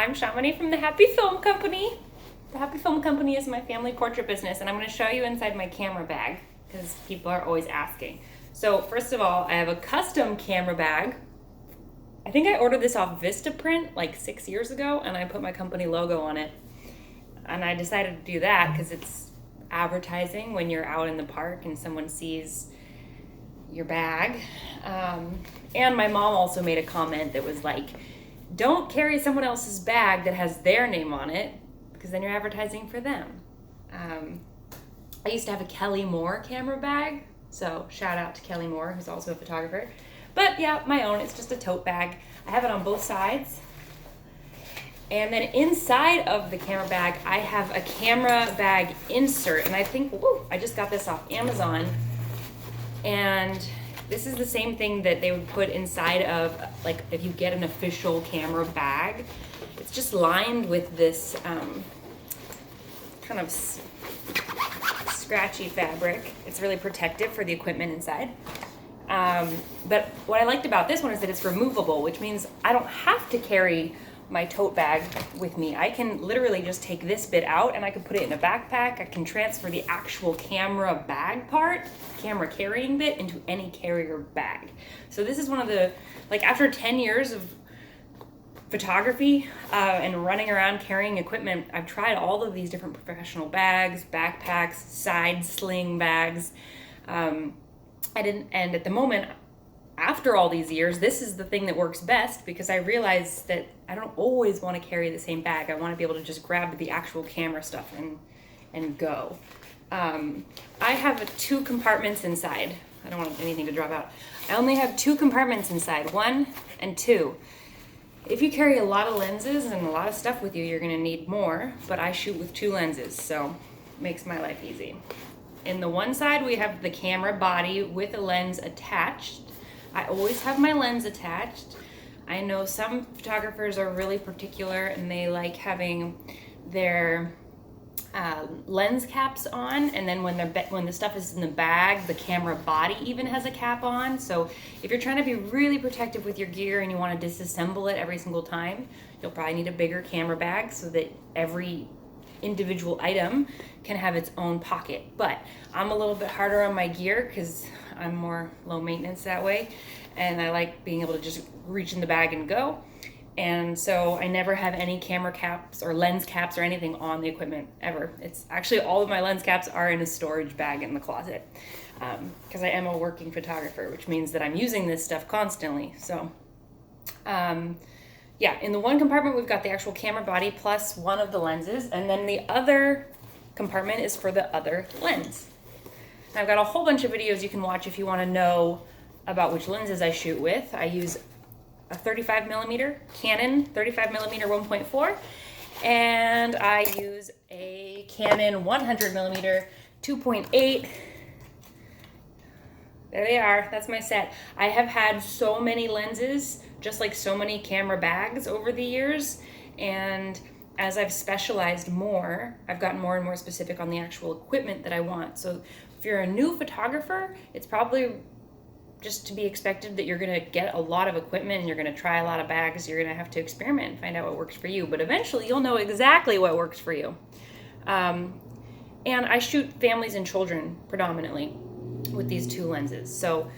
I'm Chamonix from the Happy Film Company. The Happy Film Company is my family portrait business, and I'm going to show you inside my camera bag because people are always asking. So first of all, I have a custom camera bag. I think I ordered this off Vistaprint like 6 years ago, and I put my company logo on it. And I decided to do that because it's advertising when you're out in the park and someone sees your bag. And my mom also made a comment that was like, don't carry someone else's bag that has their name on it because then you're advertising for them. I used to have a Kelly Moore camera bag, so shout out to Kelly Moore, who's also a photographer. But yeah, my own, it's just a tote bag. I have it on both sides. And then inside of the camera bag, I have a camera bag insert, and I think, I just got this off Amazon. And this is the same thing that they would put inside of, like, if you get an official camera bag. It's just lined with this kind of scratchy fabric. It's really protective for the equipment inside. But what I liked about this one is that it's removable, which means I don't have to carry my tote bag with me. I can literally just take this bit out and I can put it in a backpack. I can transfer the actual camera bag part, camera carrying bit, into any carrier bag. So this is one of the, like, after 10 years of photography and running around carrying equipment, I've tried all of these different professional bags, backpacks, side sling bags. And at the moment, after all these years, this is the thing that works best because I realized that I don't always want to carry the same bag. I want to be able to just grab the actual camera stuff and go. I have 2 compartments inside. I don't want anything to drop out. I only have 2 compartments inside, 1 and 2. If you carry a lot of lenses and a lot of stuff with you, you're going to need more, but I shoot with 2 lenses, so it makes my life easy. In the one side, we have the camera body with a lens attached. I always have my lens attached. I know some photographers are really particular and they like having their lens caps on, and then when the stuff is in the bag, the camera body even has a cap on. So if you're trying to be really protective with your gear and you want to disassemble it every single time, you'll probably need a bigger camera bag so that every individual item can have its own pocket. But I'm a little bit harder on my gear because I'm more low maintenance that way, and I like being able to just reach in the bag and go. And so I never have any camera caps or lens caps or anything on the equipment ever. It's actually, all of my lens caps are in a storage bag in the closet because I am a working photographer, which means that I'm using this stuff constantly. So yeah, in the one compartment, we've got the actual camera body plus one of the lenses, and then the other compartment is for the other lens. And I've got a whole bunch of videos you can watch if you want to know about which lenses I shoot with. I use a 35mm Canon 35mm 1.4, and I use a Canon 100mm 2.8. There they are. That's my set. I have had so many lenses, just like so many camera bags over the years, and as I've specialized more, I've gotten more and more specific on the actual equipment that I want. So if you're a new photographer, it's probably just to be expected that you're going to get a lot of equipment and you're going to try a lot of bags. You're going to have to experiment and find out what works for you, but eventually you'll know exactly what works for you. And I shoot families and children predominantly with these 2 lenses, so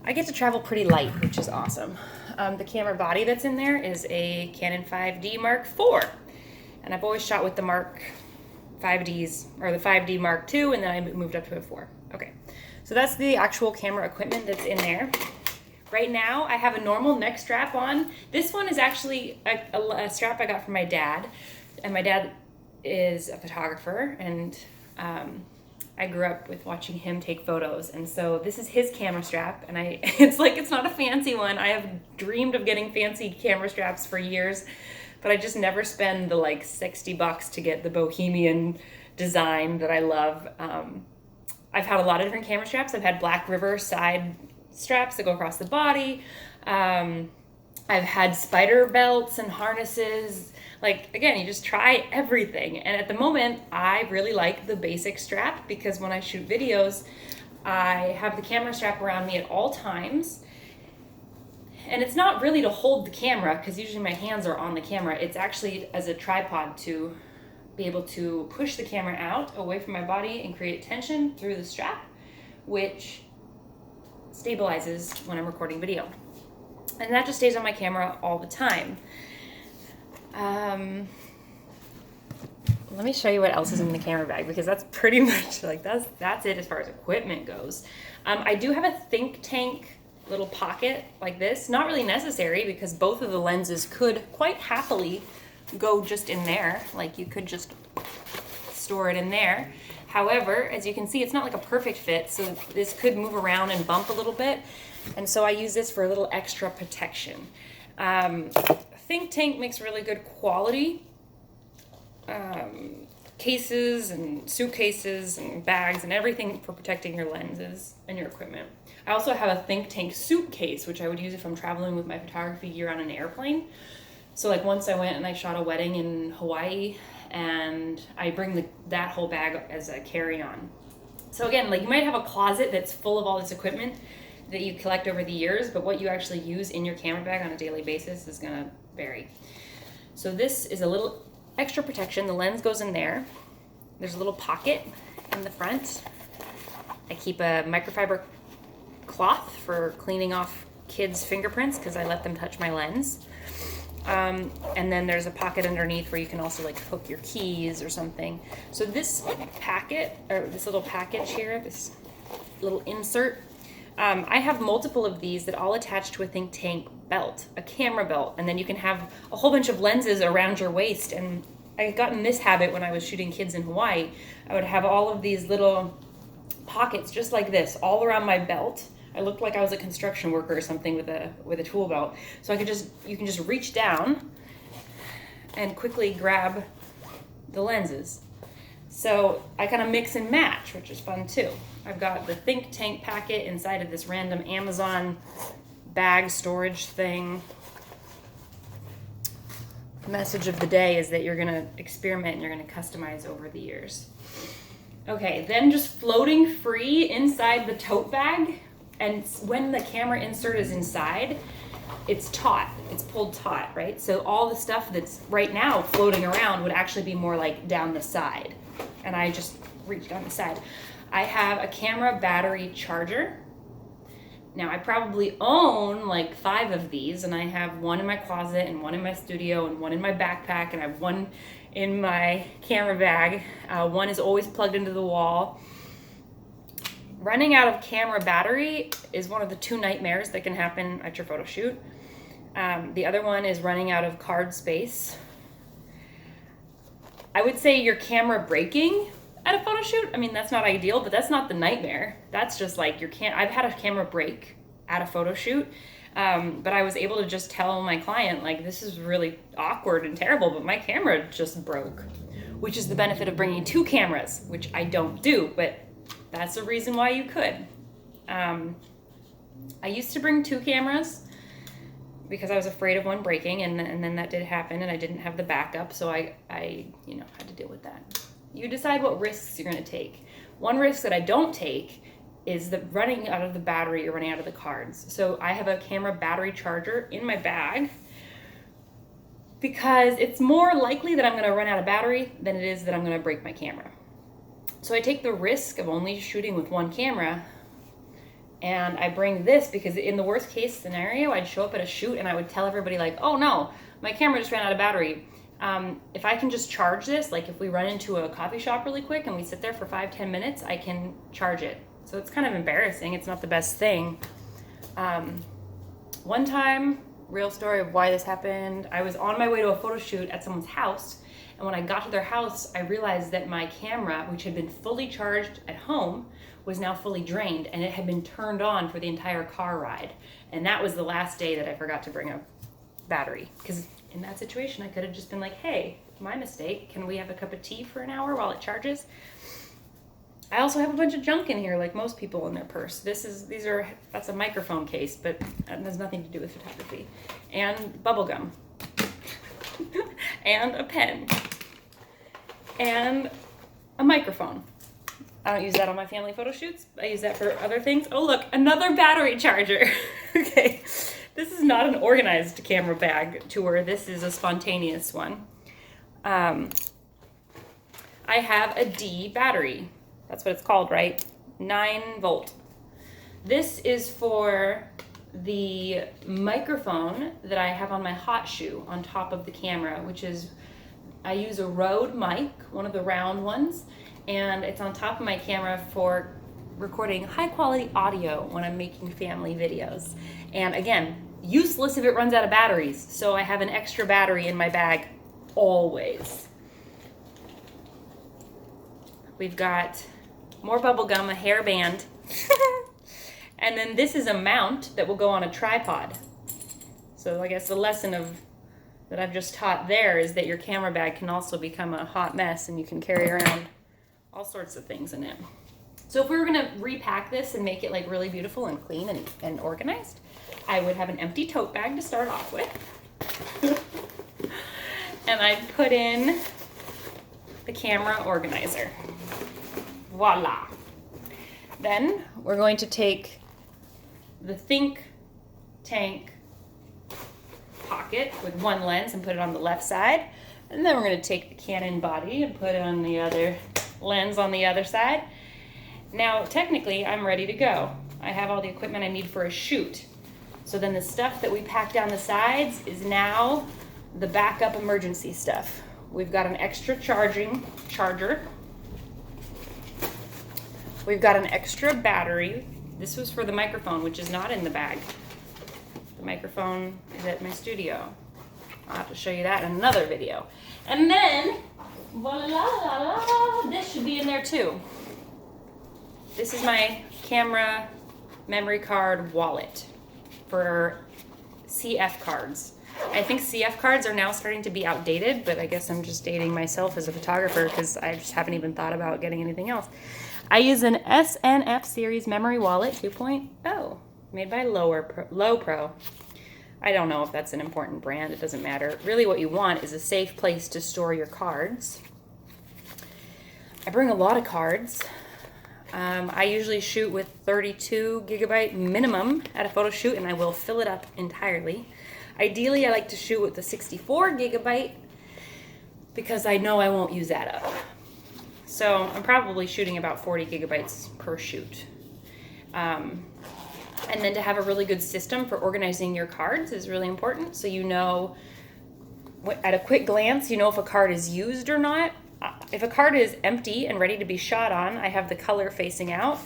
I get to travel pretty light, which is awesome. The camera body that's in there is a Canon 5D Mark IV, and I've always shot with the Mark 5Ds, or the 5D Mark II, and then I moved up to a 4. Okay, so that's the actual camera equipment that's in there. Right now, I have a normal neck strap on. This one is actually a strap I got from my dad, and my dad is a photographer, and I grew up with watching him take photos, and so this is his camera strap, and it's not a fancy one. I have dreamed of getting fancy camera straps for years, but I just never spend the like $60 to get the bohemian design that I love. I've had a lot of different camera straps. I've had Black River side straps that go across the body. I've had spider belts and harnesses. Like, again, you just try everything. And at the moment, I really like the basic strap because when I shoot videos, I have the camera strap around me at all times. And it's not really to hold the camera, because usually my hands are on the camera. It's actually as a tripod to be able to push the camera out away from my body and create tension through the strap, which stabilizes when I'm recording video. And that just stays on my camera all the time. Let me show you what else is in the camera bag, because that's pretty much like that's it as far as equipment goes. I do have a think tank little pocket like this. Not really necessary, because both of the lenses could quite happily go just in there. Like, you could just store it in there. However, as you can see, it's not like a perfect fit, so this could move around and bump a little bit. And so I use this for a little extra protection. Think tank makes really good quality cases and suitcases and bags and everything for protecting your lenses and your equipment. I also have a think tank suitcase, which I would use if I'm traveling with my photography gear on an airplane. So like once I went and I shot a wedding in Hawaii, and I bring that whole bag as a carry-on. So again, like, you might have a closet that's full of all this equipment that you collect over the years, but what you actually use in your camera bag on a daily basis is gonna vary. So this is a little extra protection. The lens goes in there. There's a little pocket in the front. I keep a microfiber cloth for cleaning off kids' fingerprints, because I let them touch my lens. And then there's a pocket underneath where you can also like hook your keys or something. So this packet, or this little package here, this little insert, I have multiple of these that all attach to a think tank belt, a camera belt, and then you can have a whole bunch of lenses around your waist. And I got in this habit when I was shooting kids in Hawaii. I would have all of these little pockets just like this all around my belt. I looked like I was a construction worker or something with a tool belt. So you can just reach down and quickly grab the lenses. So I kind of mix and match, which is fun too. I've got the think tank packet inside of this random Amazon bag storage thing. The message of the day is that you're gonna experiment and you're gonna customize over the years. Okay, then just floating free inside the tote bag. And when the camera insert is inside, it's taut. It's pulled taut, right? So all the stuff that's right now floating around would actually be more like down the side. And I just reached down the side. I have a camera battery charger. Now, I probably own like 5 of these, and I have one in my closet and one in my studio and one in my backpack, and I have one in my camera bag. One is always plugged into the wall. Running out of camera battery is one of the 2 nightmares that can happen at your photo shoot. The other one is running out of card space. I would say your camera breaking at a photo shoot, I mean, that's not ideal, but that's not the nightmare. That's just like I've had a camera break at a photo shoot, but I was able to just tell my client, like, this is really awkward and terrible, but my camera just broke, which is the benefit of bringing 2 cameras, which I don't do, but that's the reason why you could. I used to bring 2 cameras because I was afraid of one breaking, and then that did happen, and I didn't have the backup, so I had to deal with that. You decide what risks you're going to take. One risk that I don't take is the running out of the battery or running out of the cards. So I have a camera battery charger in my bag because it's more likely that I'm going to run out of battery than it is that I'm going to break my camera. So I take the risk of only shooting with 1 camera, and I bring this because in the worst case scenario, I'd show up at a shoot and I would tell everybody like, oh no, my camera just ran out of battery. If I can just charge this, like if we run into a coffee shop really quick and we sit there for 5-10 minutes, I can charge it. So it's kind of embarrassing. It's not the best thing. One time, real story of why this happened, I was on my way to a photo shoot at someone's house. And when I got to their house, I realized that my camera, which had been fully charged at home, was now fully drained, and it had been turned on for the entire car ride. And that was the last day that I forgot to bring a battery. Because in that situation, I could have just been like, hey, my mistake. Can we have a cup of tea for an hour while it charges? I also have a bunch of junk in here, like most people in their purse. That's a microphone case, but that has nothing to do with photography. And bubble gum. And a pen. And a microphone. I don't use that on my family photo shoots. I use that for other things. Oh, look, another battery charger. Okay. This is not an organized camera bag tour. This is a spontaneous one. I have a D battery. That's what it's called, right? 9 volt. This is for the microphone that I have on my hot shoe on top of the camera, which is, I use a Rode mic, one of the round ones, and it's on top of my camera for recording high quality audio when I'm making family videos. And again, useless if it runs out of batteries, so I have an extra battery in my bag always. We've got more bubble gum, a hairband, and then this is a mount that will go on a tripod. So I guess the lesson that I've just taught there is that your camera bag can also become a hot mess and you can carry around all sorts of things in it. So if we were gonna repack this and make it like really beautiful and clean and organized, I would have an empty tote bag to start off with. And I'd put in the camera organizer. Voila. Then we're going to take the Think Tank pocket with one lens and put it on the left side. And then we're going to take the Canon body and put it on the other lens on the other side. Now, technically, I'm ready to go. I have all the equipment I need for a shoot. So then the stuff that we pack down the sides is now the backup emergency stuff. We've got an extra charger. We've got an extra battery. This was for the microphone, which is not in the bag. The microphone is at my studio. I'll have to show you that in another video. And then, voila, this should be in there too. This is my camera memory card wallet for CF cards. I think CF cards are now starting to be outdated, but I guess I'm just dating myself as a photographer because I just haven't even thought about getting anything else. I use an SNF series memory wallet 2.0, made by Low Pro. I don't know if that's an important brand, it doesn't matter. Really what you want is a safe place to store your cards. I bring a lot of cards. I usually shoot with 32 gigabyte minimum at a photo shoot, and I will fill it up entirely. Ideally, I like to shoot with the 64 gigabyte because I know I won't use that up. So I'm probably shooting about 40 gigabytes per shoot. And then to have a really good system for organizing your cards is really important. So you know, at a quick glance, you know if a card is used or not. If a card is empty and ready to be shot on, I have the color facing out.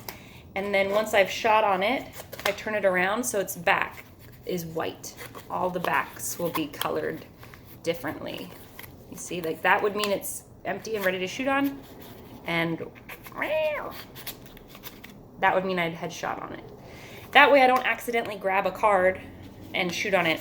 And then once I've shot on it, I turn it around so its back is white. All the backs will be colored differently. You see, like that would mean it's empty and ready to shoot on. And that would mean I'd headshot on it. That way I don't accidentally grab a card and shoot on it.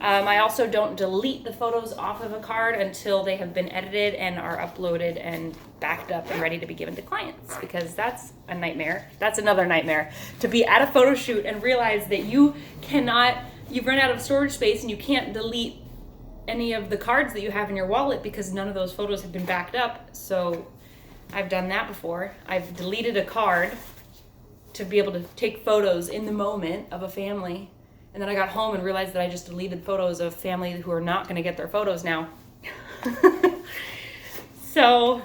I also don't delete the photos off of a card until they have been edited and are uploaded and backed up and ready to be given to clients, because that's a nightmare. That's another nightmare, to be at a photo shoot and realize that you've run out of storage space and you can't delete any of the cards that you have in your wallet because none of those photos have been backed up. So I've done that before. I've deleted a card to be able to take photos in the moment of a family. And then I got home and realized that I just deleted photos of family who are not going to get their photos now. So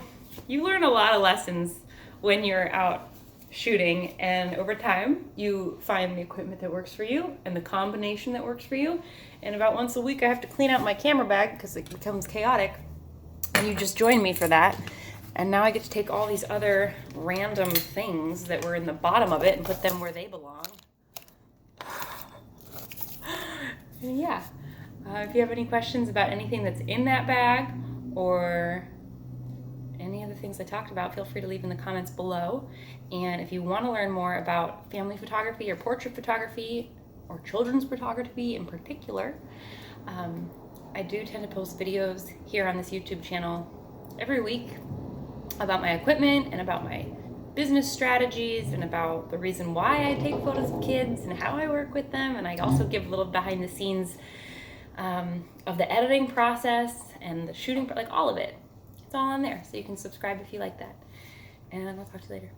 you learn a lot of lessons when you're out shooting, and over time you find the equipment that works for you and the combination that works for you. And about once a week I have to clean out my camera bag because it becomes chaotic, and you just join me for that. And now I get to take all these other random things that were in the bottom of it and put them where they belong. Yeah, if you have any questions about anything that's in that bag or any of the things I talked about, feel free to leave in the comments below. And if you want to learn more about family photography or portrait photography or children's photography in particular, I do tend to post videos here on this YouTube channel every week about my equipment and about my business strategies and about the reason why I take photos of kids and how I work with them. And I also give a little behind the scenes of the editing process and the shooting, like all of it. It's all on there, so you can subscribe if you like that. And I'll talk to you later.